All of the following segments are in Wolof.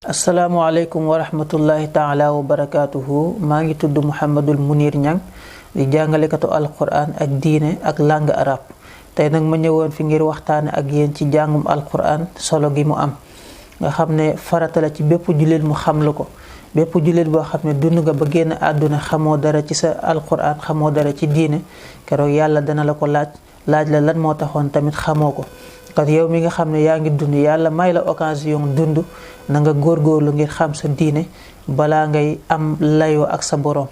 Assalamualaikum warahmatullahi taala wabarakatuhu. Maa ngi tudd Mouhamadul Munir Niang di jàngalekatu alquran ak diine ak langue arab. Tey nag ma ñëwoon fi ngir waxtaane ak yéen ci jàngum alquran solo gi mu am nga xam ne farata la ci bépp jullit mu xam la ko. bépp jullit boo xam ne dund nga ba génn àdduna xamoo dara ci sa alquran xamoo dara ci diine keroog yàlla dana la ko laaj la lan moo taxoon tamit xamoo ko. kon yow mi nga xam ne yaa ngi dund yàlla may la occasion dund na nga góorgóorlu ngir xam sa diine balaa ngay am layoo ak sa borom.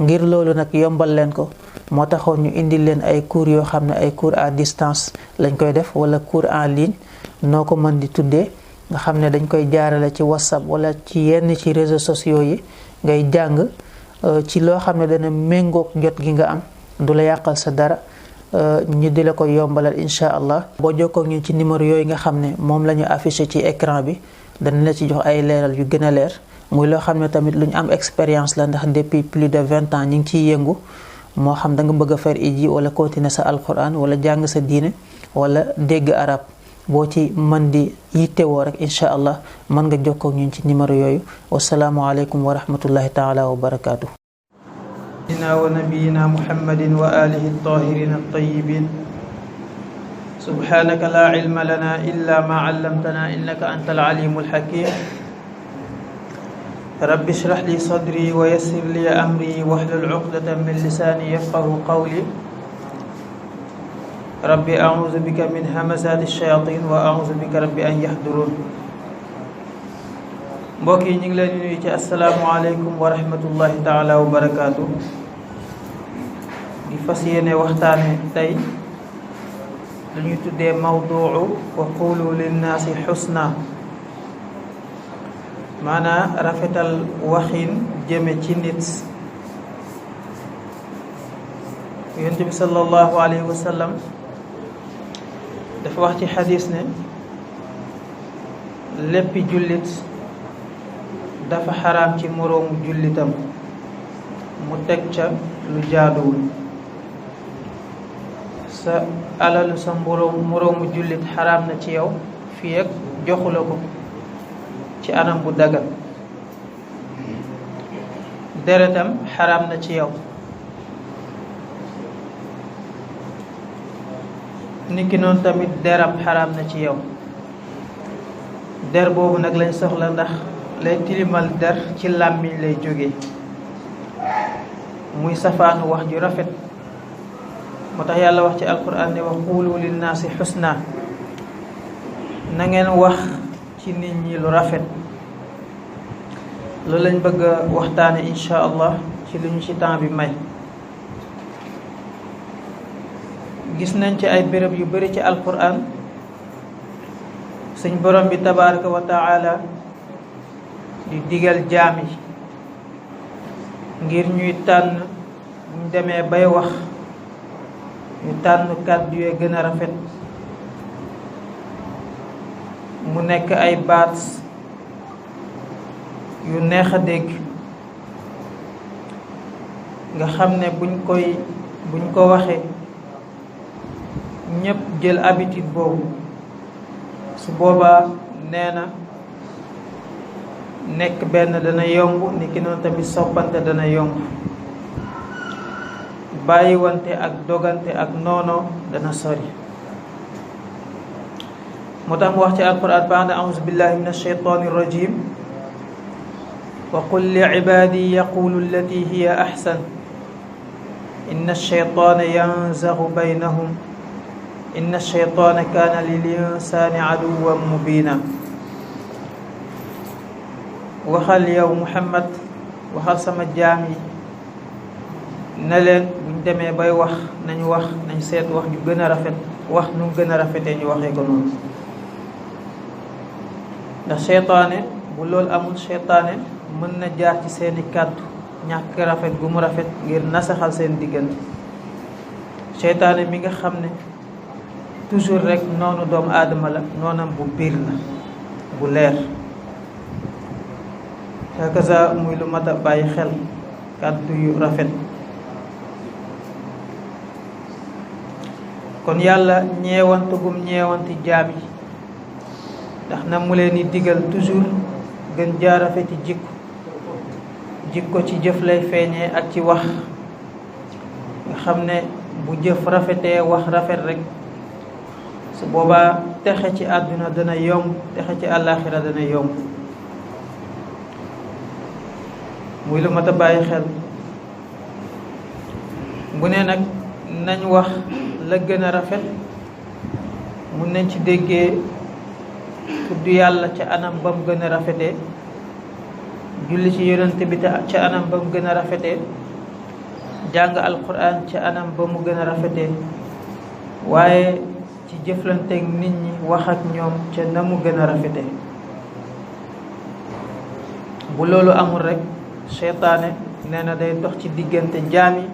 ngir loolu nag yombal leen ko moo taxoon ñu indi leen ay cours yoo xam ne ay cours à distance lañ koy def wala cours en ligne noo ko mën di tuddee nga xam ne dañ koy jaarale ci WhatsApp wala ci yenn ci réseaux sociaux yi ngay jàng ci loo xam ne dana méngoog jot gi nga am du la yàqal sa dara. ñu di la ko yombalal incha allah boo jokkoo ak ñun ci numéro yooyu nga xam ne moom la ñu affiché ci écran bi dana la ci jox ay leeral yu gën a leer muy loo xam ne tamit lu ñu am expérience la ndax depuis plus de 20 ans ñu ngi ciy yëngu moo xam da nga bëgg a faire iji wala continuer sa alquran wala jàng sa diine wala dégg arab boo ci mën di yittewoo rek incha allah mën nga jokkoo ak ñun ci numéro yooyu wasalaamualeykum wa rahmatullahi taala wa barakaatu. ونبينا محمد وآله الطاهرين الطيبين سبحانك لا علم لنا إلا ما علمتنا إنك أنت العليم الحكيم رب اشرح لي صدري ويسر لي أمري واحلل عقدة من لساني يفقه قولي ربي أعوذ بك من همزات الشياطين وأعوذ بك ربي أن يحضرون mbokk yi ñu ngi leen di nuyu ci asalaamaaleykum wa rahmatullahi taala wa barakaatu di fas yéene waxtaane tey lu ñuy tuddee mawduu wa qulu linnaasi xusna maanaa rafetal waxin jëme ci nit. yonent bi sallallahu alayhi wa sallam dafa wax ci xadis ne léppi jullit dafa xaraam ci moroomu jullitam mu teg ca lu jaaduwul. sa alalu sa moroomu jullit xaraam na ci yow fii ak joxu la ko ci anam bu dagan. deretam xaraam na ci yow niki noonu tamit deram xaraam na ci yow. der boobu nag lañ soxla ndax lay tilimal der ci làmmiñ lay jóge muy safaanu wax ju rafet moo tax yàlla wax ci alquran ne wa qulu linnaasi xusna na ngeen wax ci nit ñi lu rafet. loolu lañ bëgg a waxtaane insha allah ci lu ñu ci temps bi may. gis nañ ci ay béréb yu bari ci alquran suñ borom bi tabaraka wa taala di digal jaam yi ngir ñuy tànn buñ demee bay wax ñu tànn kàddu yee gën a rafet mu nekk ay baat yu neex a dégg nga xam ne buñ ko waxee ñépp jël habitude boobu su boobaa nee na nekk benn dana yomb ni ki noonu tamit soppante dana yomb bàyyiwante ak dogante ak noono dana sori. moo tax mu wax ci alquran ba'da a'uuzu billahi min ash-shaytaani rajim wa qul li ibaadi yaqulu allati hiya ahsan inna ash-shaytaana yanzagu baynahum inna ash-shaytaana kaana lil insaani aduwwan mubiina. waxal yow Muhammad waxal sama jaam yi ne leen buñ demee bay wax nañ seet wax ju gën a rafet wax nu gën a rafetee ñu waxee ko noonu. ndax seytaane bu loolu amul seytaane mën na jaar ci seeni kàddu ñàkk rafet gu mu rafet ngir nasaxal seen diggante. seytaane mi nga xam ne toujours rek noonu doomu aadama la noonam bu biir la bu leer. hakaza muy lu mat a bàyyi xel kàddu yu rafet. kon yàlla ñeewantu gum ñeewanti jaam yi ndax na mu leen di digal toujours gën jaa rafeti jikko ci jëf lay feeñee ak ci wax nga xam ne bu jëf rafetee wax rafet rek su boobaa texe ci àdduna dana yomb texe ci àllaaxira dana yomb muy lu mat a bàyyi xel bu ne nag nañ wax la gën a rafet mun nañ ci déggee tudd yàlla ca anam ba mu gën a rafetee julli ci yonent bi ca anam ba mu gën a rafetee jàng alquran ca anam ba mu gën a rafetee waaye ci jëflanteeg nit ñi wax ak ñoom ca na mu gën a rafetee bu loolu amul rek seytaane nee na day dox ci diggante jaam yi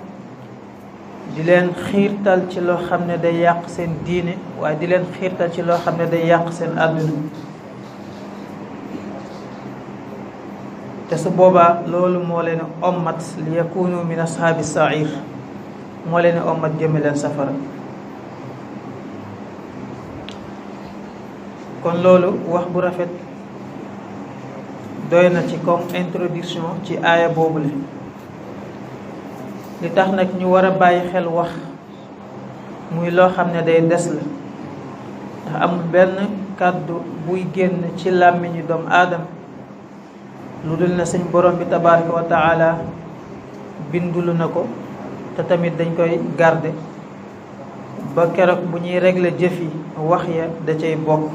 di leen xiirtal ci loo xam ne day yàq seen diine waaye di leen xiirtal ci loo xam ne day yàq seen àdduna te su boobaa loolu moo leen ommat li yakunu min ashaabi sair moo leen ommat jëme leen safara kon loolu wax bu rafet doy na ci comme introduction ci aaya boobule li tax nag ñu war a bàyyi xel wax muy loo xam ne day des la ndax amul benn kàddu buy génn ci làmmiñu doomu aadama lu dul na suñ borom bi tabaraka wa taala bindulu na ko te tamit dañ koy garder ba keroog bu ñuy régler jëf yi wax ya da cay bokk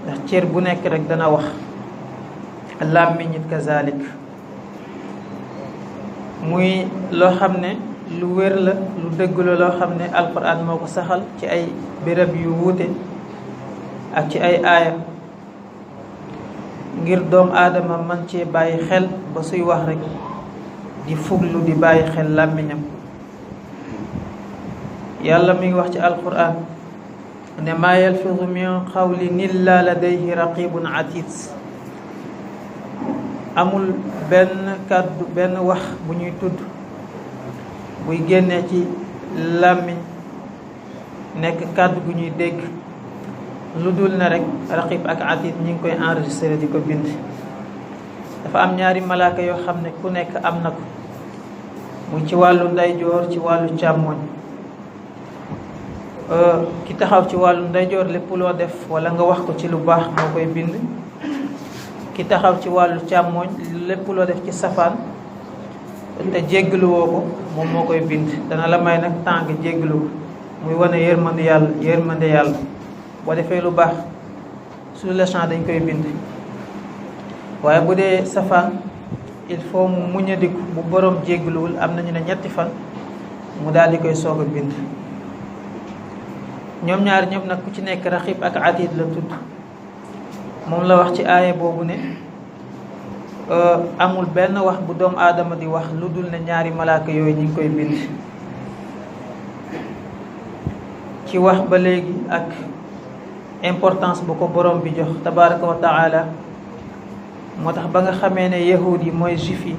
ndax cër bu nekk rek dana wax làmmiñ it kazalik muy loo xam ne lu wér la lu dëgg la loo xam ne alquran moo ko saxal ci ay béréb yu wuute ak ci ay aaya ngir doomu aadama man cee bàyyi xel ba suy wax rek di fuglu di bàyyi xel làmmiñam yàlla mi ngi wax ci alquran ne maa yalfizu min qawlin illa ladayhi raqibun atid amul benn kàddu benn wax bu ñuy tudd buy génnee ci làmmiñ nekk kàddu gu ñuy dégg lu dul na rek raqib ak atid ñi ngi koy enregistré di ko bind dafa am ñaari malaaka yoo xam ne ku nekk am na ko muy ci wàllu ndeyjoor ci wàllu càmmoñ ki taxaw ci wàllu ndeyjoor lépp loo def wala nga wax ko ci lu baax moo koy bind ki taxaw ci wàllu càmmoñ lépp loo def ci safaan te jéggaluwoo ko moom moo koy bind dana la may nag temps nga jéggalu ko muy wane yërmande yàlla boo defee lu baax sur le champ dañ koy bind waaye bu dee safaan il faut mu muñadiku bu borom jéggaluwul am nañu ne 3 fan mu daal di koy soog a bind ñoom ñaar ñëpp nag ku ci nekk raqib ak atid la tudd moom la wax ci aaya boobu ne amul benn wax bu doomu aadama di wax lu dul ne ñaari malaaka yooyu ñi ngi koy bind ci wax ba léegi ak importance bu ko borom bi jox tabaraka wa taala moo tax ba nga xamee ne yahud yi mooy juif yi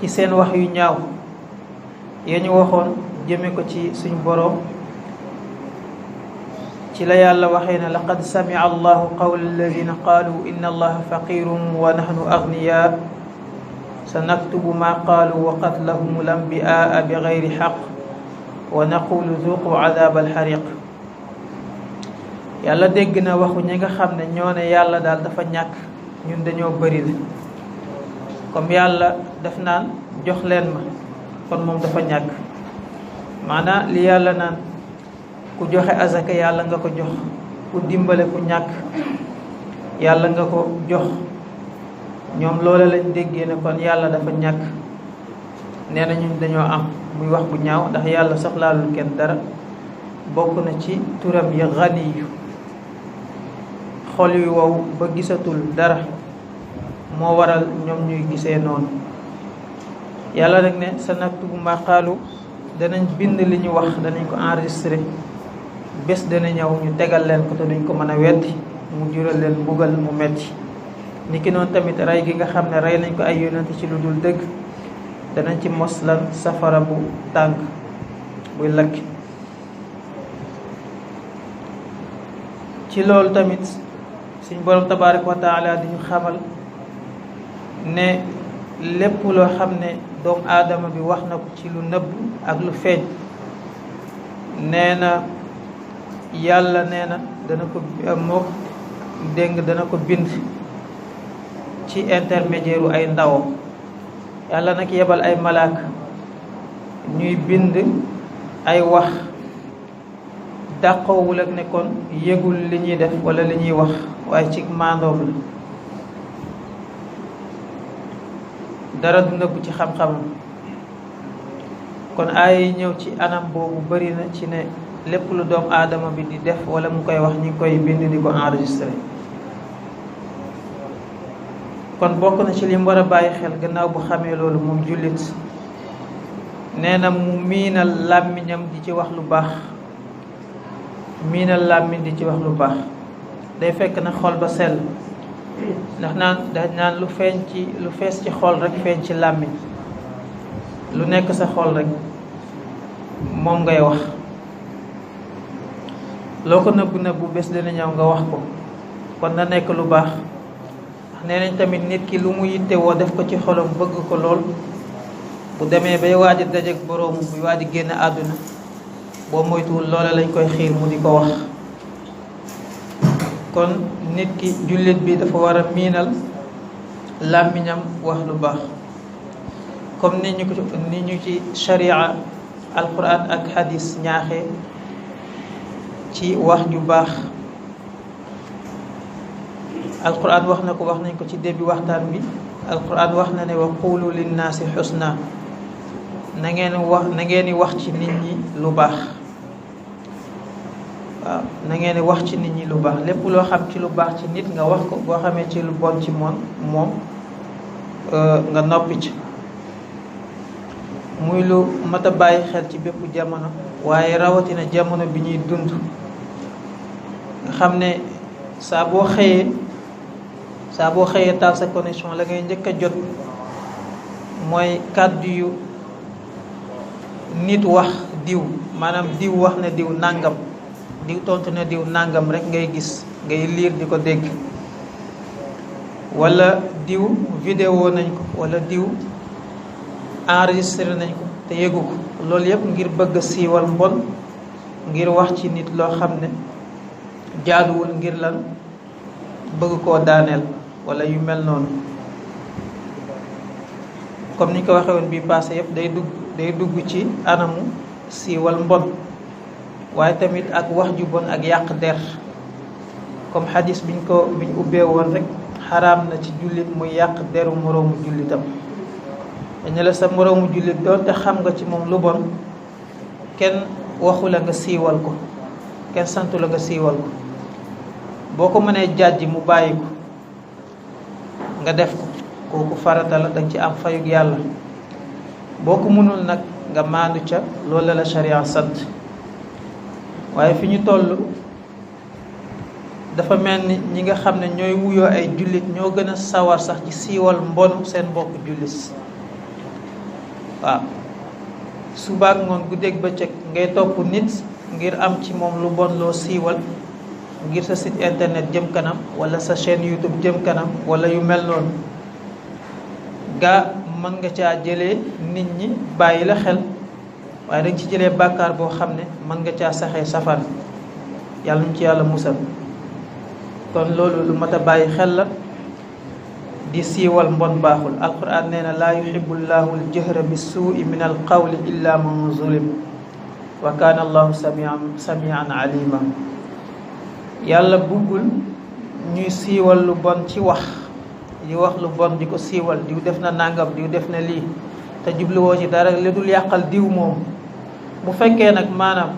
ci seen wax yu ñaaw ya ñu waxoon jëme ko ci suñu borom ci la yàlla waxee ne laqad samia allahu qawla alladina qaalu inna allaha faqirun wa nahnu agniya sa naktubu ma qaalu wa qatlahum lambiaa bi gayri xaq wa naqulu zuqu adab alxariq yàlla dégg na waxu ñi nga xam ne ñoo ne yàlla daal dafa ñàkk ñun dañoo bëri la comme yàlla daf naan jox leen ma kon moom dafa ñàkk maanaam li yàlla naan ku joxe azaka yàlla nga ko jox ku dimbale ku ñàkk yàlla nga ko jox ñoom loola lañ déggee ne kon yàlla dafa ñàkk nee na ñun dañoo am muy wax bu ñaaw ndax yàlla soxlaalul kenn dara bokk na ci turam yi ganiyu xol yu wow ba gisatul dara moo waral ñoom ñuy gisee noonu yàlla nag ne sa naktubu ma qaalu danañ bind li ñu wax danañ ko enregistré bés dana ñëw ñu tegal leen ko te duñ ko mën a weddi mu jural leen mbugal mu metti niki noonu tamit rey gi nga xam ne rey nañ ko ay yonent ci lu dul dëgg danañ ci mos lan safara bu tàng buy lakk ci loolu tamit suñ borom tabaaraka wa taala di ñu xamal ne lépp loo xam ne doomu aadama bi wax na ko ci lu nëbb ak lu feeñ nee na yàlla nee na dana ko moom dana ko bind ci intermédiaire ay ndawam yàlla nag yebal ay malaaka ñuy bind ay wax dàqoowul ak ne kon yëgul li ñuy def wala li ñuy wax waaye ci maandoom la dara du nëbbu ci xam-xamam kon ay ñëw ci anam boobu bari na ci ne lépp lu doomu aadama bi di def wala mu koy wax ñi koy bind di ko enregistré kon bokk na ci li mu war a bàyyi xel gannaaw bu xamee loolu moom jullit nee na mu miinal làmmiñam di ci wax lu baax miinal làmmiñ di ci wax lu baax day fekk na xol ba sell ndax naan lu fees ci xol rek feeñ ci làmmiñ lu nekk sa xol rek moom ngay wax loo ko nëbbu bés dina ñëw nga wax ko kon na nekk lu baax ndax nee nañ tamit nit ki lu mu yittewoo def ko ci xolam bëgg ko lool bu demee bay waaj a dajeek boroomu buy waaj a génn àdduna boo moytuwul loola lañ koy xiir mu di ko wax kon nit ki jullit bi dafa war a miinal làmmiñam wax lu baax comme ni ñu ci sharia alquran ak hadis ñaaxee ci wax ju baax alquran wax nañ ko ci début waxtaan bi alquran wax na ne wa qulu linnaasi xusna na ngeen wax ci nit ñi lu baax waaw na ngeen wax ci nit ñi lu baax lépp loo xam ci lu baax ci nit nga wax ko boo xamee ci lu bon ci moom nga noppi ci muy lu mat a bàyyi xel ci bépp jamono waaye rawatina jamono bi ñuy dund nga xam ne saa boo xëyee taal sa connexion la ngay njëkk a jot mooy kàddu yu nit wax diw maanaam diw wax na diw nàngam diw tontu na diw nàngam rek ngay gis ngay liir di ko dégg wala diw vidéo nañ ko wala diw enregistré nañ ko te yëgu ko loolu yëpp ngir bëgg a siiwal mbon ngir wax ci nit loo xam ne jaaduwul ngir lan bëgg koo daaneel wala yu mel noonu comme ni ñu ko waxee woon bii passé yëpp day dugg ci anamu siiwal mbon waaye tamit ak wax ju bon ak yàq der comme xadis biñ ubbee woon rek xaraam na ci jullit muy yàq deru moroomu jullitam dañu la sa moroomu jullit doonte xam nga ci moom lu bon kenn waxu la nga siiwal ko kenn santu la nga siiwal ko boo ko mënee jàjji mu bàyyi ko nga def ko kooku farata la danga ci am fayug yàlla boo ko mënul nag nga maandu ca loolu la sharia sant waaye fi ñu toll dafa mel ni ñi nga xam ne ñooy wuyoo ay jullit ñoo gën a sawar sax ci siiwal mbonu seen mbokk jullit waaw subaak ngoon guddeeg bëccëg ngay topp nit ngir am ci moom lu bon loo siiwal ngir sa site internet jëm kanam wala sa chaîne YouTube jëm kanam wala yu mel noonu gaa mën nga caa jëlee nit ñi bàyyi la xel waaye danga ci jëlee bàkkaar boo xam ne mën nga caa saxee safar yàlla ñu ci yàlla musal kon loolu lu mat a bàyyi xel la di siiwal mbon baaxul alquran nee na laa yuhibbu llahu aljahra bisuui min alqawli illa man zulim wa kaana allahu samian alima yàlla buggul ñuy siiwal lu bon ci wax di wax lu bon di ko siiwal diw def na nàngam diw def na lii te jubluwoo ci dara li dul yàqal diw moom bu fekkee nag maanaam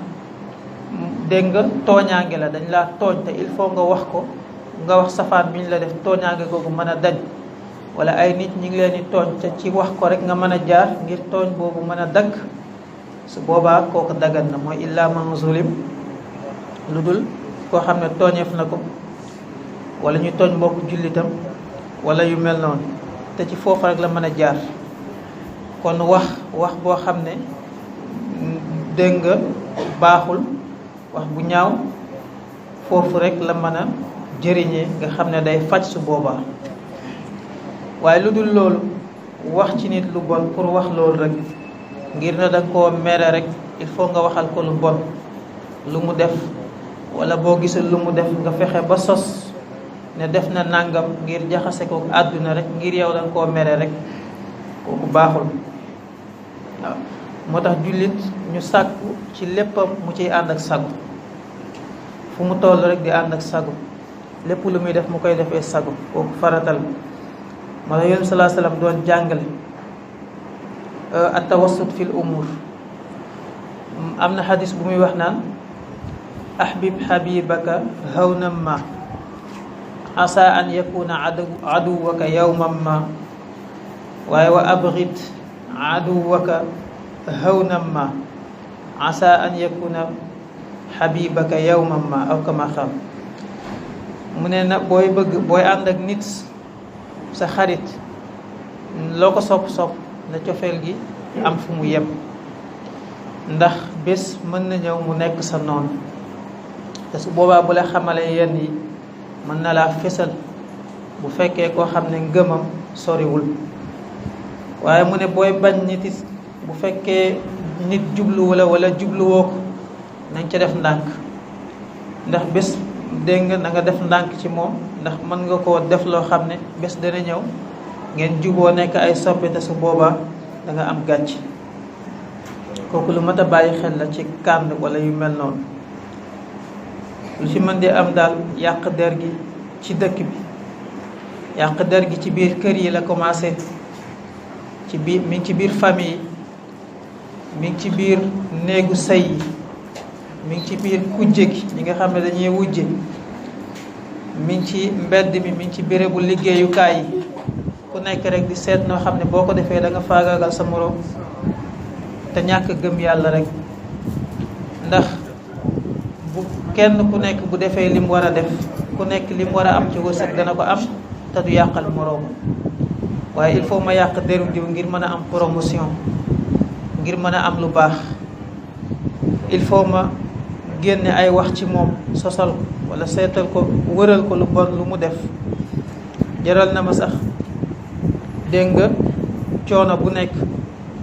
dégg nga tooñaange la dañ laa tooñ te il faut nga wax ko nga wax safaan bi ñu la def tooñaange googu mën a dañ wala ay nit ñi ngi leen di tooñ te ci wax ko rek nga mën a jaar ngir tooñ boobu mën a dagg su boobaa kooku dagan na mooy illa man zulim lu dul koo xam ne tooñeef na ko wala ñu tooñ mbokk jullitam wala yu mel noonu te ci foofu rek la mën a jaar kon wax boo xam ne dégg nga baaxul wax bu ñaaw foofu rek la mën a jëriñee nga xam ne day faj su boobaa. waaye lu dul loolu wax ci nit lu bon pour wax loolu rek ngir na danga koo mere rek il faut nga waxal ko lu bon lu mu def, wala boo gisul lu mu def nga fexe ba sos ne def na nàngam ngir jaxase ko àdduna rek ngir yow danga koo mere rek, kooku baaxul. waaw moo tax jullit ñu sàkku ci léppam mu ciy ànd ak sagu, fu mu toll rek di ànd ak sagu, lépp lu muy def mu koy defee sagu, kooku faratal. moo tax Yonent bi sallallahu alayhi wa sallam doon jàngale at-tawassut fil umur. am na xadis bu muy wax naan ahbib habibaka hawnan ma asa an yakuna aduwaka yawman ma waaye wa abghid aduwaka hawnan ma asa an yakuna habibaka yawman ma aw kama xam. mu ne na booy ànd ak nit sa xarit, loo ko sopp na cofeel gi am fu mu yem, ndax bés mën na ñëw mu nekk sa noon, te su boobaa bu la xamalee yenn yi mën na laa fésal bu fekkee koo xam ne ngëmam soriwul. waaye mu ne booy bañ nit it bu fekkee nit jubluwu la wala jubluwoo ko nañ ca def ndànk, ndax bés dégg nga na nga def ndànk ci moom, ndax mën nga koo def loo xam ne bés dana ñëw ngeen juboo nekk ay soppe, te su boobaa da nga am gàcc. kooku lu mat a bàyyi xel la ci kànd wala yu mel noonu. lu ci mën di am daal yàq der gi ci dëkk bi, yàq der gi ci biir kër yi la commencé, ci biir mi ngi ci biir famille yi, mi ngi ci biir néegu sëy yi, mi ngi ci biir kujje gi ñi nga xam ne dañuy wujje, mi ngi ci mbedd mi ngi ci bérébu liggéeyukaay yi. ku nekk rek di seet noo xam ne boo ko defee da nga faagaagal sa moroom, te ñàkk gëm yàlla rek. ndax bu kenn ku nekk bu defee li mu war a def, ku nekk li mu war a am ci wërsëg dana ko am te du yàqal moroom. waaye il faut ma yàq deru diw ngir mën a am promotion, ngir mën a am lu baax. il faut ma génne ay wax ci moom, sosal ko wala seetal ko, wëral ko lu bon lu mu def. jaral na ma sax dégg nga coono bu nekk,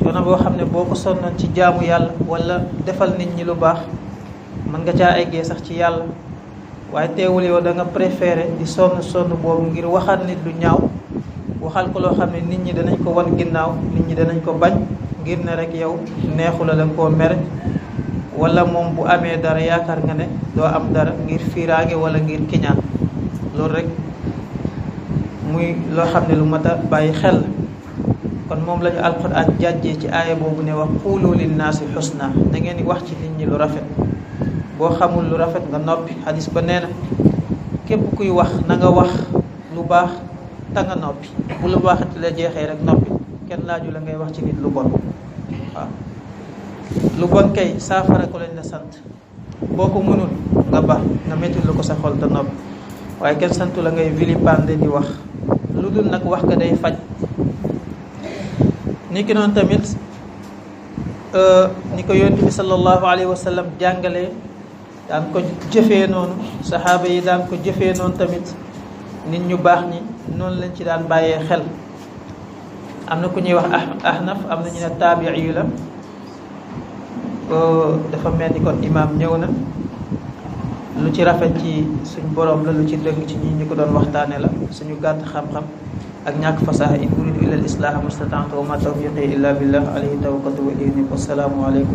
coono boo xam ne boo ko sonnoon ci jaamu yàlla wala defal nit ñi lu baax mën nga caa eggee sax ci yàlla. waaye teewul yow da nga préféré di sonn boobu ngir waxal nit lu ñaaw, waxal ko loo xam ne nit ñi danañ ko wan ginnaaw, nit ñi danañ ko bañ, ngir ne rek yow neexu la danga koo mere, wala moom bu amee dara yaakaar nga ne doo am dara ngir fiiraange wala ngir kiñaan. loolu rek muy loo xam ne lu mat a bàyyi xel la. kon moom lañu alquran jàjjee ci aaya boobu ne wax quulu linnaasi xusna, da ngeen di wax ci nit ñi lu rafet. boo xamul lu rafet nga noppi. xadis ba nee na képp kuy wax na nga wax lu baax te nga noppi. bu lu baaxati la jeexee rek noppi, kenn laaju la ngay wax ci nit lu bon. waaw lu bon kay saafara ko lañ la sant, boo ko mënul nga ba nga métti lu ko sa xol te noppi. waaye kenn santu la ngay vilipande di wax, lu dul nag wax nga day faj. ni ki noonu tamit ni ko yonent bi sallallahu alayhi wa sallam jàngalee, daan ko jëfee noonu, saxaaba yi daan ko jëfee noonu tamit, nit ñu baax ñi noonu lañ ci daan bàyyee xel. am na ku ñuy wax ahnaf, am na ñu ne taabii yu la, dafa mel ni kon imaam ñëw na. lu ci rafet ci suñ borom la, lu ci dëng ci ñi ñu ko doon waxtaane la, suñu gàtt xam-xam ak ñàkk fasaha. in uridu illa al islaha mastata'tu wa ma tawfiqi illa billah alayhi tawakkaltu wa ilayhi unib. Wassalaamu alaykum.